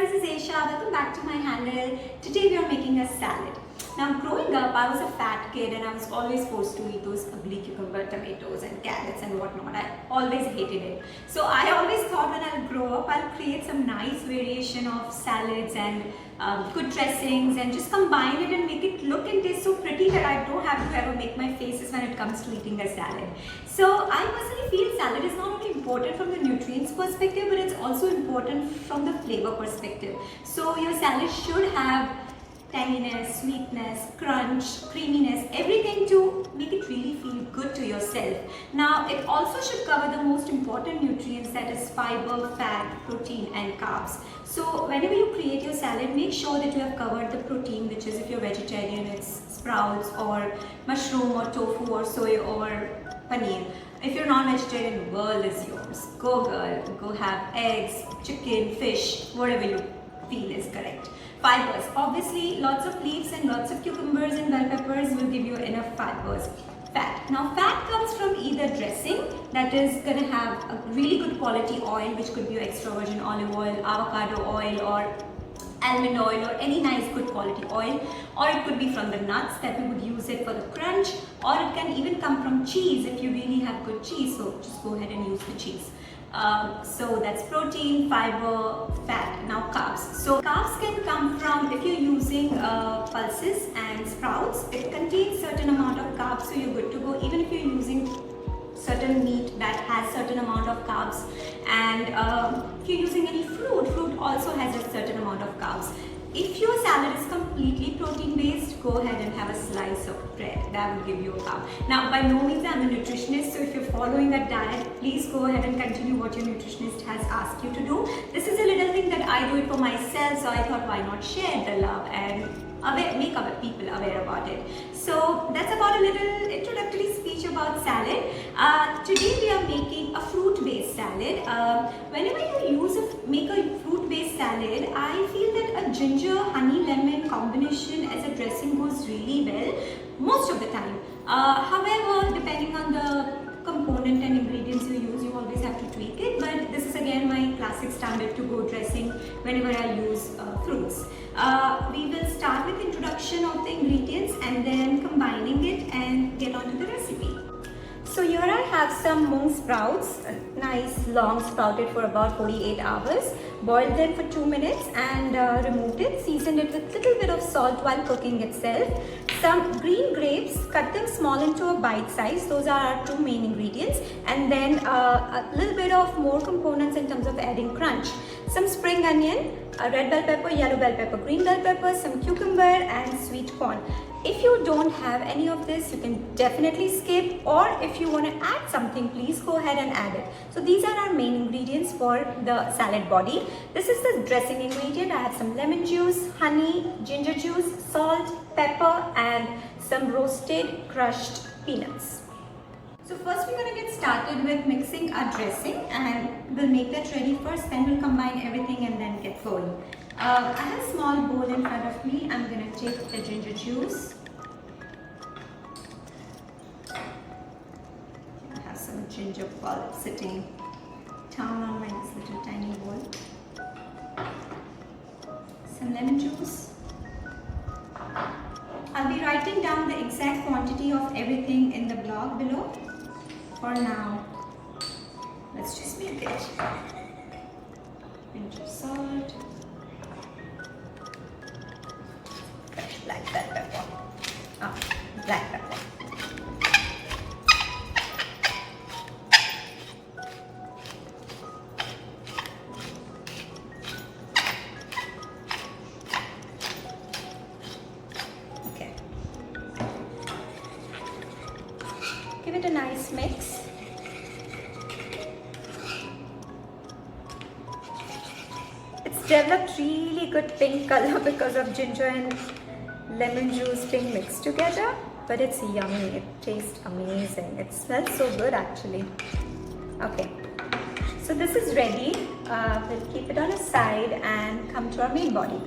this is Aisha. Welcome back to my handle. Today we are making a salad. Now growing up, I was a fat kid and I was always forced to eat those ugly cucumber, tomatoes and carrots and whatnot. I always hated it. So I always thought when I'll grow up, I'll create some nice variation of salads and good dressings and just combine it and make it look and taste so pretty that I don't have to ever make my faces when it comes to eating a salad. So I personally feel salad is not only important from the nutrients perspective, but it's also important from the flavor perspective. So your salad should have tanginess, sweetness, crunch, creaminess, everything to make it really feel good to yourself. Now it also should cover the most important nutrients, that is fiber, fat, protein and carbs. So whenever you create your salad, make sure that you have covered the protein, which is if you're vegetarian, it's sprouts or mushroom or tofu or soy or paneer. If you're non-vegetarian, the world is yours. Go girl, go have eggs, chicken, fish, whatever you feel is correct. Fibers, obviously lots of leaves and lots of cucumbers and bell peppers will give you enough fibers. Fat. Now fat comes from either dressing, that is going to have a really good quality oil, which could be your extra virgin olive oil, avocado oil or almond oil or any nice good quality oil, or it could be from the nuts that we would use it for the crunch, or it can even come from cheese if you really have good cheese, so just go ahead and use the cheese. So that's protein, fiber, fat. Now carbs. So carbs can come from, if you're using pulses and sprouts, it contains certain amount of carbs, so you're good to go. Even if you're using certain meat that has certain amount of carbs, and if you're using any fruit also has a certain amount of carbs. If your salad is completely protein based, go ahead and have a slice of bread. That will give you a carb. Now, by no means I'm a nutritionist, so if you're following that diet, please go ahead and continue what your nutritionist has asked you to do. This is a little thing that I do it for myself, so I thought why not share the love and make other people aware about it. So that's about a little introductory speech about salad. Today we are making a fruit-based salad. Whenever you make a fruit-based salad, I feel that a ginger, honey, lemon combination as a dressing goes really well most of the time. However, depending on the component and ingredients you use, you always have to tweak it, but this is again my classic standard to go dressing whenever I use fruits. We will start with introduction of the ingredients and then combining it and get on to the recipe. So here I have some mung sprouts, nice long sprouted for about 48 hours, boiled them for 2 minutes and removed it, seasoned it with little bit of salt while cooking itself. Some green grapes, cut them small into a bite size, those are our two main ingredients, and then a little bit of more components in terms of adding crunch. Some spring onion, red bell pepper, yellow bell pepper, green bell pepper, some cucumber and sweet corn. If you don't have any of this, you can definitely skip, or if you want to add something, please go ahead and add it. So these are our main ingredients for the salad body. This is the dressing ingredient. I have some lemon juice, honey, ginger juice, salt, pepper and some roasted crushed peanuts. So first we're going to get started with mixing our dressing, and we'll make that ready first, then we'll combine everything and then get going. I have a small bowl in front of me. I'm going to take the ginger juice. I have some ginger pulp sitting down on my little tiny bowl. Some lemon juice. I'll be writing down the exact quantity of everything in the blog below. For now, let's just make it. Pinch of salt. Black bell pepper. Black pepper. Okay. Give it a nice mix. It's developed really good pink color because of ginger and lemon juice being mixed together, but it's yummy. It tastes amazing. It smells so good actually. Okay, so this is ready. We'll keep it on a side and come to our main body.